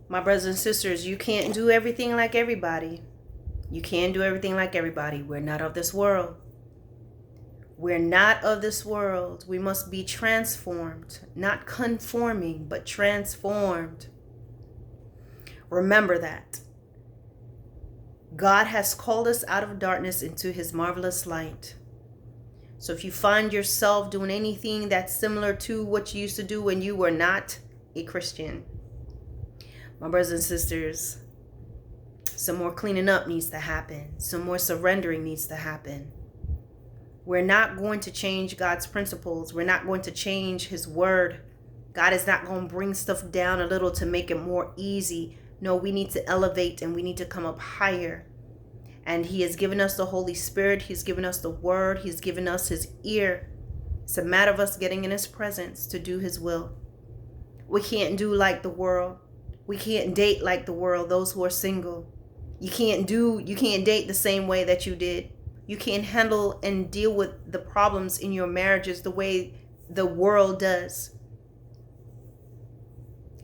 My brothers and sisters, you can't do everything like everybody. You can't do everything like everybody. We're not of this world. We're not of this world. We must be transformed, not conforming, but transformed. Remember that. God has called us out of darkness into his marvelous light. So if you find yourself doing anything that's similar to what you used to do when you were not a Christian, my brothers and sisters, some more cleaning up needs to happen. Some more surrendering needs to happen. We're not going to change God's principles. We're not going to change his word. God is not going to bring stuff down a little to make it more easy. No, we need to elevate and we need to come up higher. And he has given us the Holy Spirit. He's given us the word. He's given us his ear. It's a matter of us getting in his presence to do his will. We can't do like the world. We can't date like the world, those who are single. You can't date the same way that you did. You can't handle and deal with the problems in your marriages the way the world does.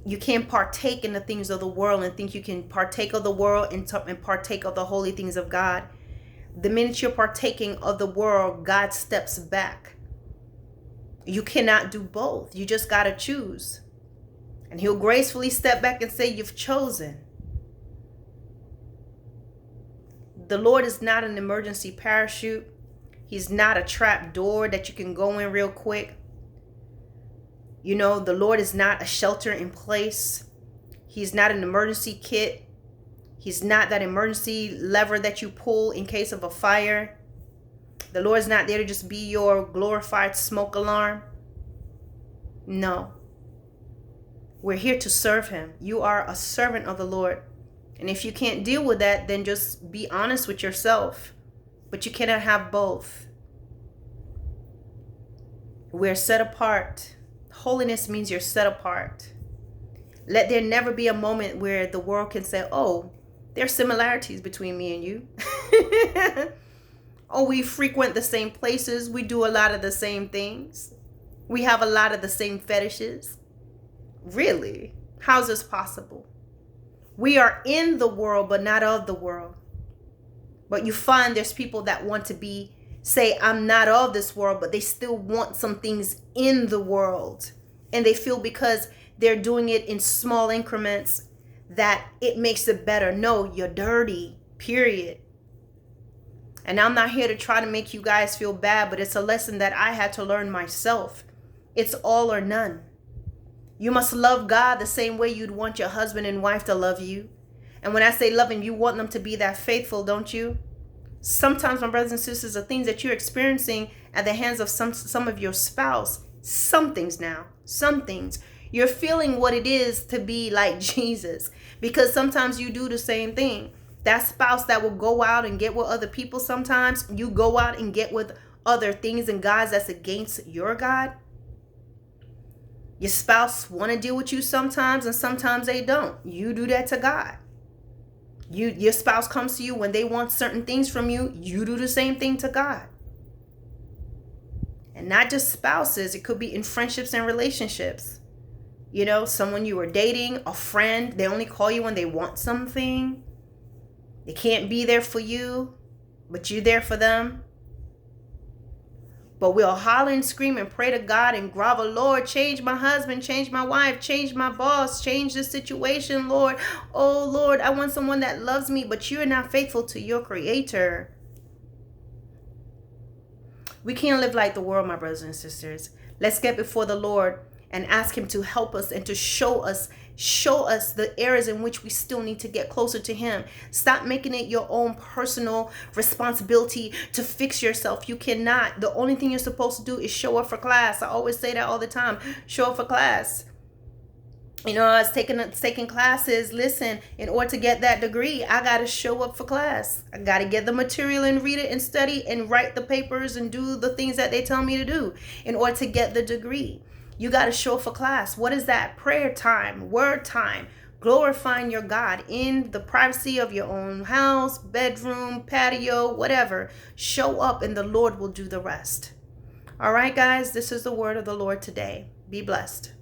You can't partake in the things of the world and think you can partake of the world and partake of the holy things of God. The minute you're partaking of the world, God steps back. You cannot do both. You just got to choose. And he'll gracefully step back and say, you've chosen. The Lord is not an emergency parachute. He's not a trap door that you can go in real quick. You know, the Lord is not a shelter in place. He's not an emergency kit. He's not that emergency lever that you pull in case of a fire. The Lord is not there to just be your glorified smoke alarm. No. We're here to serve him. You are a servant of the Lord. And if you can't deal with that, then just be honest with yourself. But you cannot have both. We're set apart. Holiness means you're set apart. Let there never be a moment where the world can say, oh, there are similarities between me and you. Oh, we frequent the same places. We do a lot of the same things. We have a lot of the same fetishes. Really? How's this possible? We are in the world, but not of the world. But you find there's people that want to say, I'm not of this world, but they still want some things in the world. And they feel because they're doing it in small increments that it makes it better. No, you're dirty, period. And I'm not here to try to make you guys feel bad, but it's a lesson that I had to learn myself. It's all or none. You must love God the same way you'd want your husband and wife to love you. And when I say loving, you want them to be that faithful, don't you? Sometimes, my brothers and sisters, the things that you're experiencing at the hands of some of your spouse, some things, you're feeling what it is to be like Jesus. Because sometimes you do the same thing. That spouse that will go out and get with other people, sometimes you go out and get with other things and guys that's against your God. Your spouse want to deal with you sometimes and sometimes they don't. You do that to God. Your spouse comes to you when they want certain things from you. You do the same thing to God. And not just spouses. It could be in friendships and relationships. You know, someone you were dating, a friend, they only call you when they want something. They can't be there for you, but you're there for them. But we'll holler and scream and pray to God and grovel, Lord, change my husband, change my wife, change my boss, change the situation, Lord. Oh, Lord, I want someone that loves me, but you're not faithful to your creator. We can't live like the world, my brothers and sisters. Let's get before the Lord and ask him to help us and to show us the areas in which we still need to get closer to him. Stop making it your own personal responsibility to fix yourself. You cannot. The only thing you're supposed to do is show up for class. I always say that all the time. Show up for class. You know, I was taking classes. Listen, in order to get that degree, I got to show up for class. I got to get the material and read it and study and write the papers and do the things that they tell me to do in order to get the degree. You got to show up for class. What is that? Prayer time, word time, glorifying your God in the privacy of your own house, bedroom, patio, whatever. Show up and the Lord will do the rest. All right, guys, this is the word of the Lord today. Be blessed.